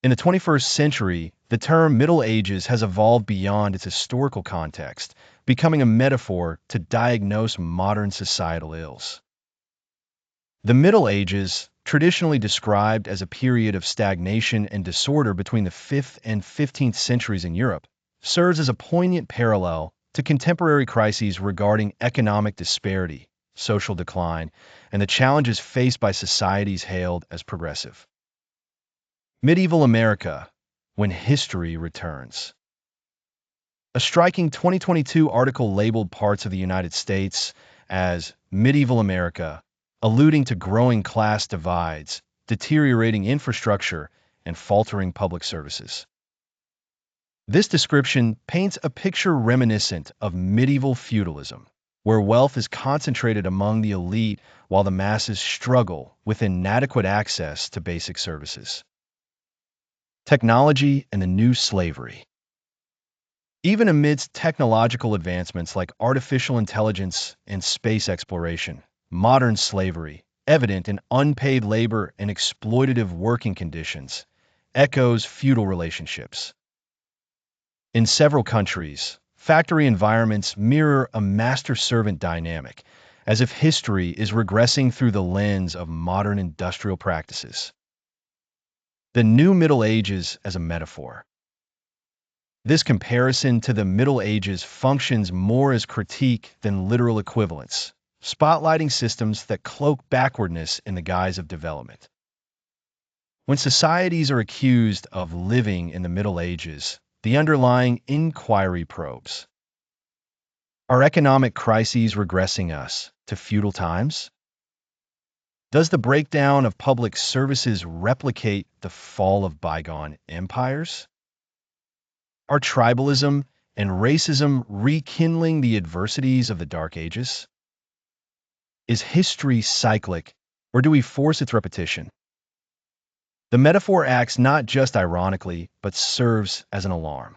In the 21st century, the term Middle Ages has evolved beyond its historical context, becoming a metaphor to diagnose modern societal ills. The Middle Ages, traditionally described as a period of stagnation and disorder between the 5th and 15th centuries in Europe, serves as a poignant parallel to contemporary crises regarding economic disparity, social decline, and the challenges faced by societies hailed as progressive. Medieval America, when history returns. A striking 2022 article labeled parts of the United States as Medieval America, alluding to growing class divides, deteriorating infrastructure, and faltering public services. This description paints a picture reminiscent of medieval feudalism, where wealth is concentrated among the elite while the masses struggle with inadequate access to basic services. Technology and the new slavery. Even amidst technological advancements like artificial intelligence and space exploration, modern slavery, evident in unpaid labor and exploitative working conditions, echoes feudal relationships. In several countries, factory environments mirror a master-servant dynamic, as if history is regressing through the lens of modern industrial practices. The New Middle Ages as a metaphor. This comparison to the Middle Ages functions more as critique than literal equivalence, spotlighting systems that cloak backwardness in the guise of development. When societies are accused of living in the Middle Ages, the underlying inquiry probes. Are economic crises regressing us to feudal times? Does the breakdown of public services replicate the fall of bygone empires? Are tribalism and racism rekindling the adversities of the Dark Ages? Is history cyclic, or do we force its repetition? The metaphor acts not just ironically, but serves as an alarm.